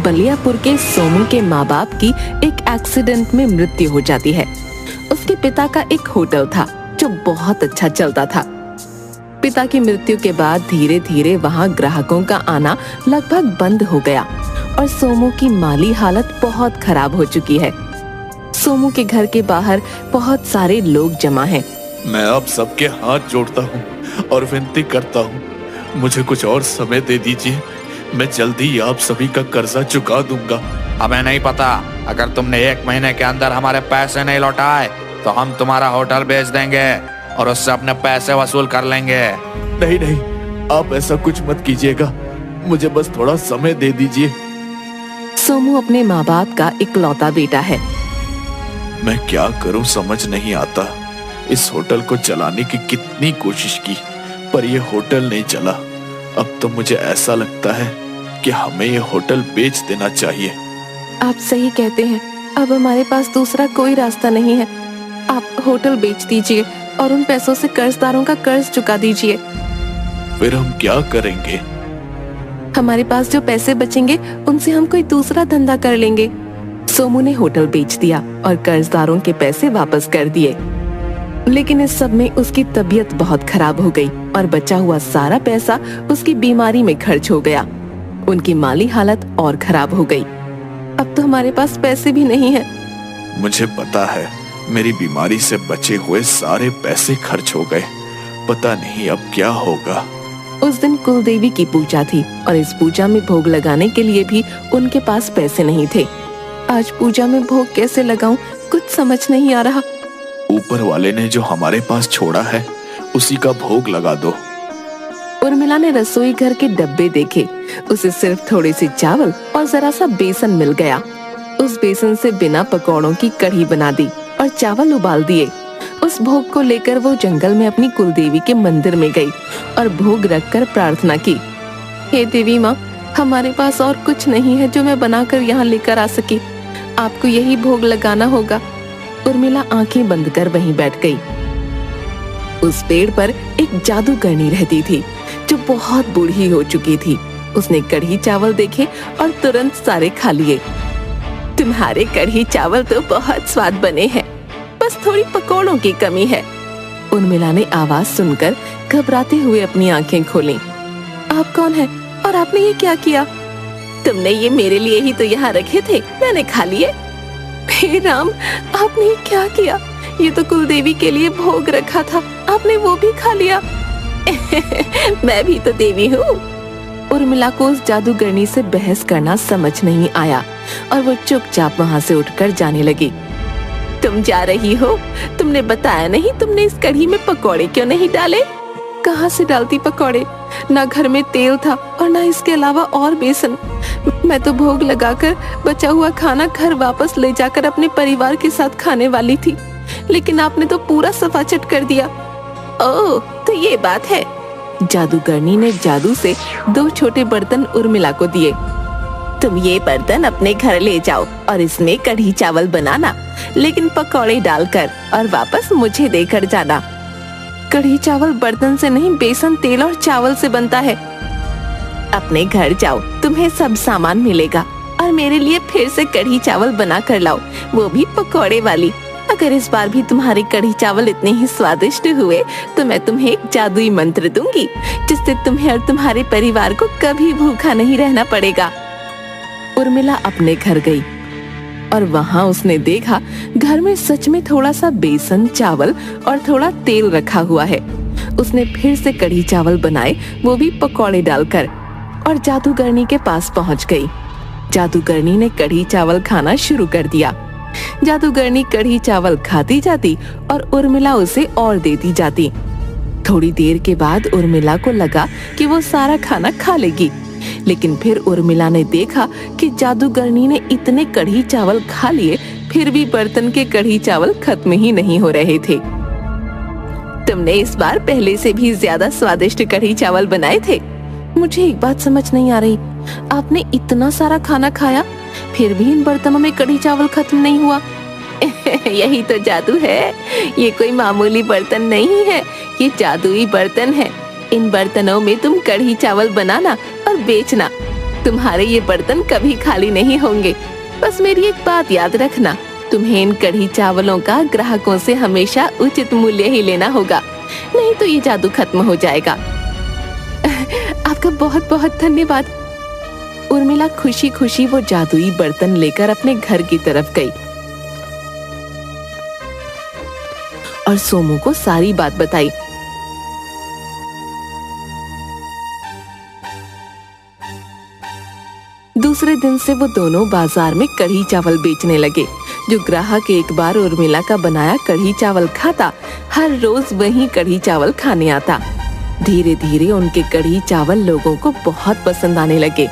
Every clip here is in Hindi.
बलियापुर के सोमू के माँ बाप की एक एक्सीडेंट में मृत्यु हो जाती है। उसके पिता का एक होटल था जो बहुत अच्छा चलता था। पिता की मृत्यु के बाद धीरे धीरे वहाँ ग्राहकों का आना लगभग बंद हो गया और सोमू की माली हालत बहुत खराब हो चुकी है। सोमू के घर के बाहर बहुत सारे लोग जमा हैं। मैं आप सबके हाथ जोड़ता हूँ और विनती करता हूँ, मुझे कुछ और समय दे दीजिए। मैं जल्दी आप सभी का कर्जा चुका दूंगा। हमें नहीं पता, अगर तुमने 1 महीने के अंदर हमारे पैसे नहीं लौटाए तो हम तुम्हारा होटल बेच देंगे और उससे अपने पैसे वसूल कर लेंगे। नहीं नहीं, आप ऐसा कुछ मत कीजिएगा, मुझे बस थोड़ा समय दे दीजिए। सोमू अपने माँ बाप का इकलौता बेटा है। मैं क्या करूं समझ नहीं आता। इस होटल को चलाने की कितनी कोशिश की पर यह होटल नहीं चला। अब तो मुझे ऐसा लगता है कि हमें यह होटल बेच देना चाहिए। आप सही कहते हैं, अब हमारे पास दूसरा कोई रास्ता नहीं है। आप होटल बेच दीजिए और उन पैसों से कर्जदारों का कर्ज चुका दीजिए। फिर हम क्या करेंगे? हमारे पास जो पैसे बचेंगे उनसे हम कोई दूसरा धंधा कर लेंगे। सोमू ने होटल बेच दिया और कर्जदारों के पैसे वापस कर दिए। लेकिन इस सब में उसकी तबीयत बहुत खराब हो गई और बचा हुआ सारा पैसा उसकी बीमारी में खर्च हो गया। उनकी माली हालत और खराब हो गई। अब तो हमारे पास पैसे भी नहीं है। मुझे पता है, मेरी बीमारी से बचे हुए सारे पैसे खर्च हो गए। पता नहीं अब क्या होगा। उस दिन कुलदेवी की पूजा थी और इस पूजा में भोग लगाने के लिए भी उनके पास पैसे नहीं थे। आज पूजा में भोग कैसे लगाऊं, कुछ समझ नहीं आ रहा। ऊपर वाले ने जो हमारे पास छोड़ा है उसी का भोग लगा दो। उर्मिला ने रसोई घर के डब्बे देखे। उसे सिर्फ थोड़े से चावल और जरा सा बेसन मिल गया। उस बेसन से बिना पकौड़ों की कढ़ी बना दी और चावल उबाल दिए। उस भोग को लेकर वो जंगल में अपनी कुलदेवी के मंदिर में गई और भोग रखकर प्रार्थना की। हे देवी माँ, हमारे पास और कुछ नहीं है जो मैं बनाकर यहाँ लेकर आ सकी। आपको यही भोग लगाना होगा। उर्मिला आंखें बंद कर वहीं बैठ गई। उस पेड़ पर एक जादूगरनी रहती थी जो बहुत बूढ़ी हो चुकी थी। उसने कढ़ी चावल देखे और तुरंत सारे खा लिए। तुम्हारे कढ़ी चावल तो बहुत स्वाद बने हैं, बस थोड़ी पकौड़ों की कमी है। उर्मिला ने आवाज सुनकर घबराते हुए अपनी आंखें खोली। आप कौन हैं और आपने ये क्या किया? तुमने ये मेरे लिए ही तो यहाँ रखे थे, मैंने खा लिए। हे राम, आपने ये क्या किया? ये तो कुलदेवी के लिए भोग रखा था, आपने वो भी खा लिया। मैं भी तो देवी हूँ। उर्मिला को उस जादूगरनी से बहस करना समझ नहीं आया और वो चुपचाप वहाँ से उठकर जाने लगी। तुम जा रही हो? तुमने बताया नहीं तुमने इस कढ़ी में पकौड़े क्यों नहीं डाले? कहाँ से डालती पकौड़े? ना घर में तेल था और ना इसके अलावा और बेसन। मैं तो भोग लगाकर बचा हुआ खाना घर वापस ले जाकर अपने परिवार के साथ खाने वाली थी, लेकिन आपने तो पूरा सफाचट कर दिया। ओह, तो ये बात है। जादूगरनी ने जादू से 2 छोटे बर्तन उर्मिला को दिए। तुम ये बर्तन अपने घर ले जाओ और इसमें कढ़ी चावल बनाना, लेकिन पकौड़े डालकर, और वापस मुझे देकर जाना। कढ़ी चावल बर्तन से नहीं, बेसन, तेल और चावल से बनता है। अपने घर जाओ, तुम्हें सब सामान मिलेगा और मेरे लिए फिर से कढ़ी चावल बना कर लाओ, वो भी पकौड़े वाली। अगर इस बार भी तुम्हारे कढ़ी चावल इतने ही स्वादिष्ट हुए तो मैं तुम्हें एक जादुई मंत्र दूंगी जिससे तुम्हें और तुम्हारे परिवार को कभी भूखा नहीं रहना पड़ेगा। उर्मिला अपने घर गई और वहाँ उसने देखा घर में सच में थोड़ा सा बेसन, चावल और थोड़ा तेल रखा हुआ है। उसने फिर से कढ़ी चावल बनाए, वो भी पकौड़े डालकर, और जादूगरनी के पास पहुँच गई। जादूगरनी ने कढ़ी चावल खाना शुरू कर दिया। जादूगरनी कढ़ी चावल खाती जाती और उर्मिला उसे और देती जाती। थोड़ी देर के बाद उर्मिला को लगा कि वो सारा खाना खा लेगी, लेकिन फिर उर्मिला ने देखा कि जादूगरनी ने इतने कढ़ी चावल खा लिए, फिर भी बर्तन के कढ़ी चावल खत्म ही नहीं हो रहे थे। तुमने इस बार पहले से भी ज्यादा स्वादिष्ट कढ़ी चावल बनाए थे। मुझे एक बात समझ नहीं आ रही, आपने इतना सारा खाना खाया फिर भी इन बर्तनों में कढ़ी चावल खत्म नहीं हुआ। यही तो जादू है। ये कोई मामूली बर्तन नहीं है, ये जादुई बर्तन है। इन बर्तनों में तुम कढ़ी चावल बनाना और बेचना। तुम्हारे ये बर्तन कभी खाली नहीं होंगे। बस मेरी एक बात याद रखना, तुम्हें इन कढ़ी चावलों का ग्राहकों से हमेशा उचित मूल्य ही लेना होगा, नहीं तो ये जादू खत्म हो जाएगा। आपका बहुत बहुत धन्यवाद। उर्मिला खुशी खुशी वो जादुई बर्तन लेकर अपने घर की तरफ गई और सोमू को सारी बात बताई। दूसरे दिन से वो दोनों बाजार में कढ़ी चावल बेचने लगे। जो ग्राहक एक बार उर्मिला का बनाया कढ़ी चावल खाता, हर रोज वही कढ़ी चावल खाने आता। धीरे धीरे उनके कढ़ी चावल लोगों को बहुत पसंद आने लगे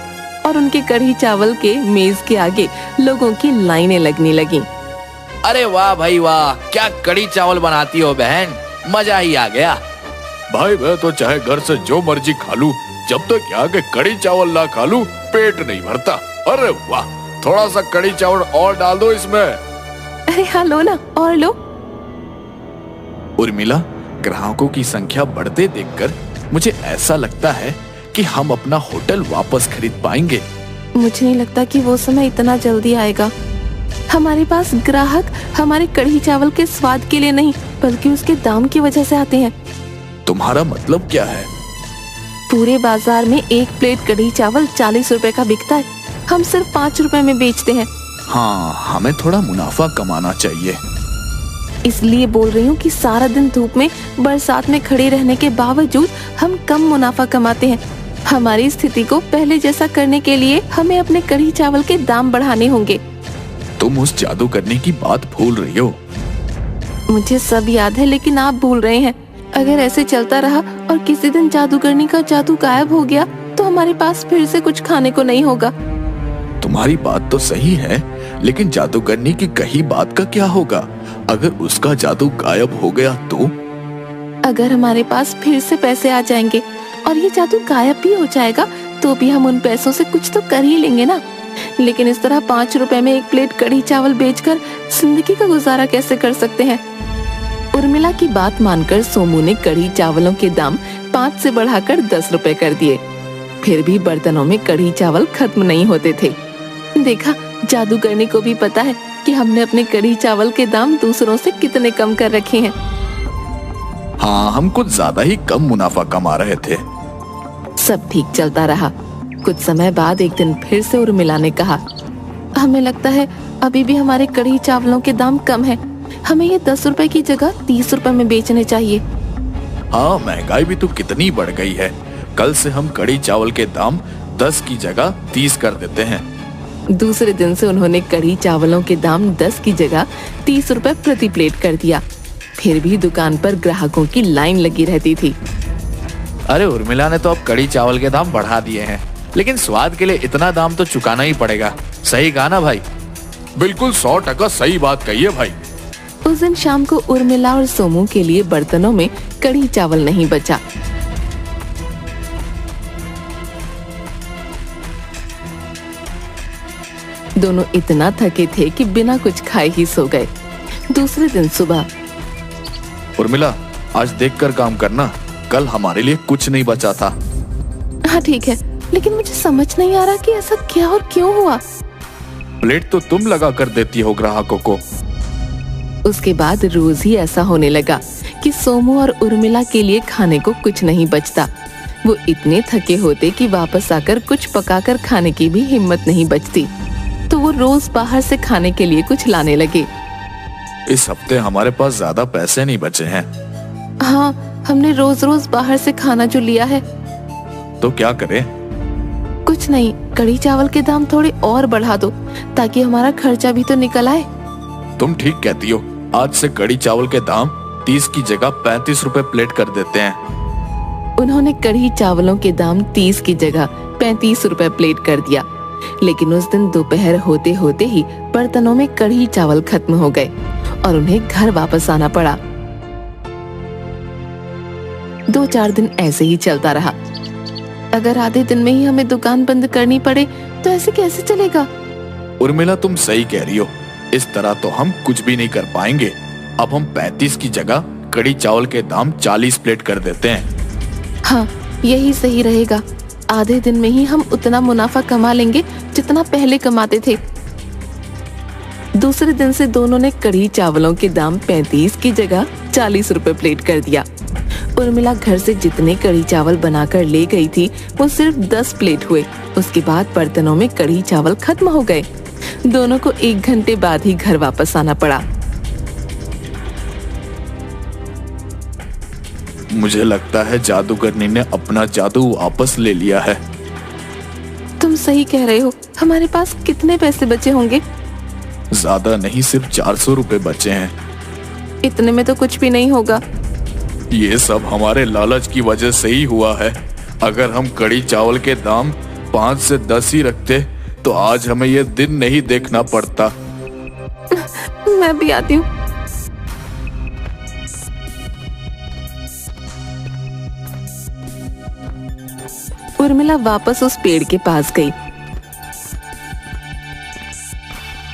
और उनके कढ़ी चावल के मेज के आगे लोगों की लाइनें लगने लगी। अरे वाह भाई वाह, क्या कढ़ी चावल बनाती हो बहन, मजा ही आ गया। भाई मैं तो चाहे घर से जो मर्जी खा लूं, जब तक यहाँ के कढ़ी चावल ना खा लूं पेट नहीं भरता। अरे वाह, थोड़ा सा कढ़ी चावल और डाल दो इसमें। अरे हाँ लो ना, और लो। उर्मिला, ग्राहकों की संख्या बढ़ते देखकर मुझे ऐसा लगता है कि हम अपना होटल वापस खरीद पाएंगे। मुझे नहीं लगता कि वो समय इतना जल्दी आएगा। हमारे पास ग्राहक हमारे कढ़ी चावल के स्वाद के लिए नहीं, बल्कि उसके दाम की वजह से आते हैं। तुम्हारा मतलब क्या है? पूरे बाजार में एक प्लेट कढ़ी चावल 40 रुपए का बिकता है, हम सिर्फ 5 रुपए में बेचते हैं। हाँ, हमें थोड़ा मुनाफा कमाना चाहिए। इसलिए बोल रही हूँ कि सारा दिन धूप में बरसात में खड़े रहने के बावजूद हम कम मुनाफा कमाते हैं। हमारी स्थिति को पहले जैसा करने के लिए हमें अपने कढ़ी चावल के दाम बढ़ाने होंगे। तुम उस जादू करने की बात भूल रही हो। मुझे सब याद है, लेकिन आप भूल रहे हैं। अगर ऐसे चलता रहा और किसी दिन जादूगरनी का जादू गायब हो गया तो हमारे पास फिर से कुछ खाने को नहीं होगा। तुम्हारी बात तो सही है, लेकिन जादूगरनी की कही बात का क्या होगा अगर उसका जादू गायब हो गया तो? अगर हमारे पास फिर से पैसे आ जाएंगे और ये जादू गायब भी हो जाएगा तो भी हम उन पैसों से कुछ तो कर ही लेंगे ना। लेकिन इस तरह 5 रुपए में एक प्लेट कढ़ी चावल बेचकर जिंदगी का गुजारा कैसे कर सकते हैं? उर्मिला की बात मानकर सोमू ने कढ़ी चावलों के दाम 5 से बढ़ाकर 10 रुपए कर दिए। फिर भी बर्तनों में कढ़ी चावल खत्म नहीं होते थे। देखा, जादूगरनी को भी पता है कि हमने अपने कढ़ी चावल के दाम दूसरों से कितने कम कर रखे हैं। हाँ, हम कुछ ज्यादा ही कम मुनाफा कमा रहे थे। सब ठीक चलता रहा। कुछ समय बाद एक दिन फिर से उर्मिला ने कहा, हमें लगता है अभी भी हमारे कढ़ी चावलों के दाम कम हैं। हमें ये 10 रुपए की जगह 30 रुपए में बेचने चाहिए। हाँ, महंगाई भी तो कितनी बढ़ गई है। कल से हम कढ़ी चावल के दाम 10 की जगह 30 कर देते हैं। दूसरे दिन से उन्होंने कढ़ी चावलों के दाम 10 की जगह 30 रुपए प्रति प्लेट कर दिया। फिर भी दुकान पर ग्राहकों की लाइन लगी रहती थी। अरे उर्मिला ने तो अब कढ़ी चावल के दाम बढ़ा दिए हैं, लेकिन स्वाद के लिए इतना दाम तो चुकाना ही पड़ेगा। सही कहा ना भाई? बिल्कुल 100% सही बात कही है भाई। उस दिन शाम को उर्मिला और सोमू के लिए बर्तनों में कढ़ी चावल नहीं बचा। दोनों इतना थके थे कि बिना कुछ खाए ही सो गए। दूसरे दिन सुबह, उर्मिला, आज देखकर काम करना, कल हमारे लिए कुछ नहीं बचा था। हाँ ठीक है, लेकिन मुझे समझ नहीं आ रहा कि ऐसा क्या और क्यों हुआ। प्लेट तो तुम लगा कर देती हो ग्राहकों को। उसके बाद रोज ही ऐसा होने लगा कि सोमू और उर्मिला के लिए खाने को कुछ नहीं बचता। वो इतने थके होते कि वापस आकर कुछ पकाकर खाने की भी हिम्मत नहीं बचती, तो वो रोज बाहर से खाने के लिए कुछ लाने लगे। इस हफ्ते हमारे पास ज्यादा पैसे नहीं बचे हैं। हाँ, हमने रोज रोज बाहर से खाना जो लिया है। तो क्या करें? कुछ नहीं, कढ़ी चावल के दाम थोड़े और बढ़ा दो ताकि हमारा खर्चा भी तो निकल आए। तुम ठीक कहती हो। आज से कढ़ी चावल के दाम 30 की जगह 35 रुपए प्लेट कर देते हैं। उन्होंने कढ़ी चावलों के दाम 30 की जगह 35 रुपए प्लेट कर दिया। लेकिन उस दिन दोपहर होते होते ही बर्तनों में कढ़ी चावल खत्म हो गए और उन्हें घर वापस आना पड़ा। 2-4 दिन ऐसे ही चलता रहा। अगर आधे दिन में ही हमें दुकान बंद करनी पड़े तो ऐसे कैसे चलेगा? उर्मिला, तुम सही कह रही हो। इस तरह तो हम कुछ भी नहीं कर पाएंगे। अब हम 35 की जगह कढ़ी चावल के दाम 40 प्लेट कर देते हैं। हाँ, यही सही रहेगा। आधे दिन में ही हम उतना मुनाफा कमा लेंगे जितना पहले कमाते थे। दूसरे दिन से दोनों ने कढ़ी चावलों के दाम 35 की जगह 40 रुपए प्लेट कर दिया। उर्मिला घर से जितने कढ़ी चावल बनाकर ले गई थी वो सिर्फ 10 प्लेट हुए। उसके बाद बर्तनों में कढ़ी चावल खत्म हो गए। दोनों को 1 घंटे बाद ही घर वापस आना पड़ा। मुझे लगता है जादूगरनी ने अपना जादू वापस ले लिया है। तुम सही कह रहे हो। हमारे पास कितने पैसे बचे होंगे? ज्यादा नहीं, सिर्फ 400 रुपए बचे हैं। इतने में तो कुछ भी नहीं होगा। ये सब हमारे लालच की वजह से ही हुआ है। अगर हम कढ़ी चावल के दाम 5 से 10 ही रखते तो आज हमें ये दिन नहीं देखना पड़ता। मैं भी आती हूँ। उर्मिला वापस उस पेड़ के पास गई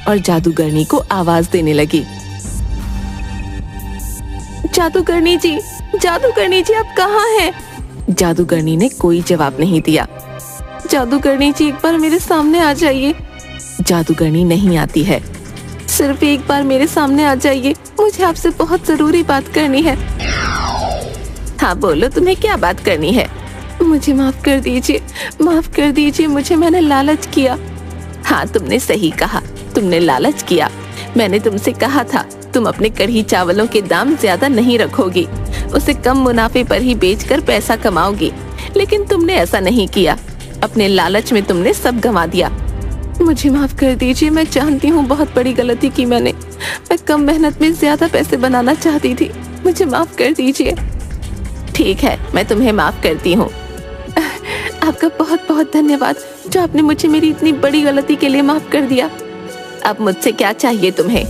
और जादूगरनी को आवाज देने लगी। जादूगरनी जी, जादूगरनी जी, आप कहाँ हैं? जादूगरनी ने कोई जवाब नहीं दिया। जादूगरनी जी, एक बार मेरे सामने आ जाइए। जादूगरनी नहीं आती है। सिर्फ एक बार मेरे सामने आ जाइए, मुझे आपसे बहुत जरूरी बात करनी है। हाँ बोलो, तुम्हें क्या बात करनी है? मुझे माफ कर दीजिए, माफ कर दीजिए, मुझे मैंने लालच किया। हाँ तुमने सही कहा, तुमने लालच किया। मैंने तुमसे कहा था तुम अपने कढ़ी चावलों के दाम ज्यादा नहीं रखोगी, उसे कम मुनाफे पर ही बेचकर पैसा कमाओगी, लेकिन तुमने ऐसा नहीं किया। अपने लालच में तुमने सब गंवा दिया। मुझे माफ कर दीजिए, मैं जानती हूँ बहुत बड़ी गलती की मैंने। मैं कम मेहनत में ज्यादा पैसे बनाना चाहती थी, मुझे माफ कर दीजिए। ठीक है, मैं तुम्हें माफ करती हूँ। आपका बहुत बहुत धन्यवाद जो आपने मुझे मेरी इतनी बड़ी गलती के लिए माफ कर दिया। अब मुझसे क्या चाहिए तुम्हें?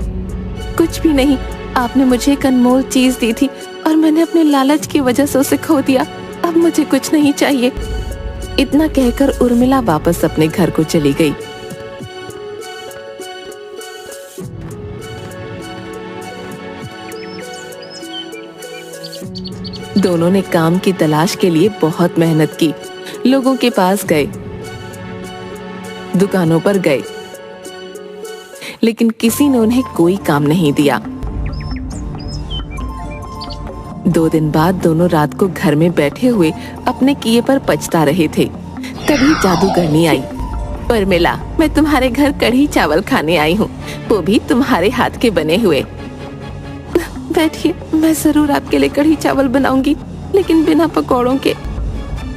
कुछ भी नहीं, आपने मुझे एक अनमोल चीज दी थी और मैंने अपने लालच की वजह से उसे खो दिया। अब मुझे कुछ नहीं चाहिए। इतना कहकर उर्मिला वापस अपने घर को चली गई। दोनों ने काम की तलाश के लिए बहुत मेहनत की। लोगों के पास गए, दुकानों पर गए, लेकिन किसी ने उन्हें कोई काम नहीं दिया। 2 दिन बाद दोनों रात को घर में बैठे हुए अपने किए पर पछता रहे थे। तभी जादूगरनी आई। उर्मिला, मैं तुम्हारे घर कढ़ी चावल खाने आई हूँ, वो भी तुम्हारे हाथ के बने हुए। बैठिए, मैं जरूर आपके लिए कढ़ी चावल बनाऊंगी, लेकिन बिना पकौड़ों के।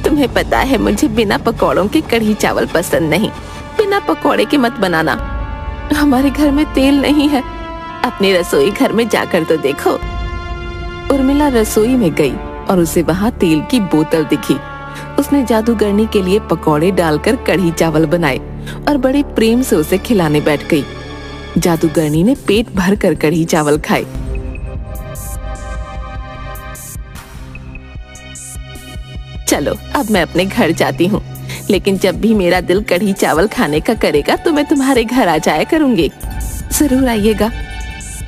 तुम्हें पता है मुझे बिना पकौड़ों के कढ़ी चावल पसंद नहीं। बिना पकौड़े के मत बनाना। हमारे घर में तेल नहीं है। अपने रसोई घर में जाकर तो देखो। उर्मिला रसोई में गई और उसे वहाँ तेल की बोतल दिखी। उसने जादूगरनी के लिए पकौड़े डालकर कढ़ी चावल बनाए और बड़े प्रेम से उसे खिलाने बैठ गई। जादूगरनी ने पेट भर कर कढ़ी चावल खाए। चलो अब मैं अपने घर जाती हूँ, लेकिन जब भी मेरा दिल कढ़ी चावल खाने का करेगा तो मैं तुम्हारे घर आ जाया करूँगी। जरूर आइएगा।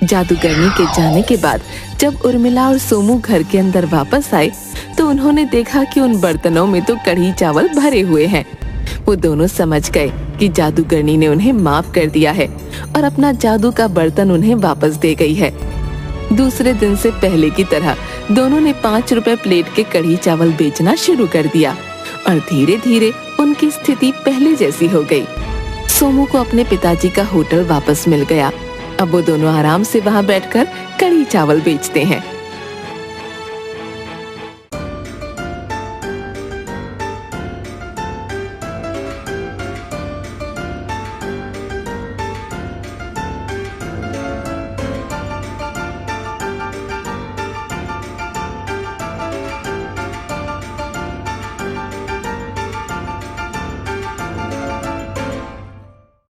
जादूगरनी के जाने के बाद जब उर्मिला और सोमू घर के अंदर वापस आए तो उन्होंने देखा कि उन बर्तनों में तो कढ़ी चावल भरे हुए हैं। वो दोनों समझ गए कि जादूगरनी ने उन्हें माफ कर दिया है और अपना जादू का बर्तन उन्हें वापस दे गई है। दूसरे दिन से पहले की तरह दोनों ने 5 रुपए प्लेट के कढ़ी चावल बेचना शुरू कर दिया और धीरे धीरे उनकी स्थिति पहले जैसी हो गई। सोमू को अपने पिताजी का होटल वापस मिल गया। अब वो दोनों आराम से वहाँ बैठकर कढ़ी चावल बेचते हैं।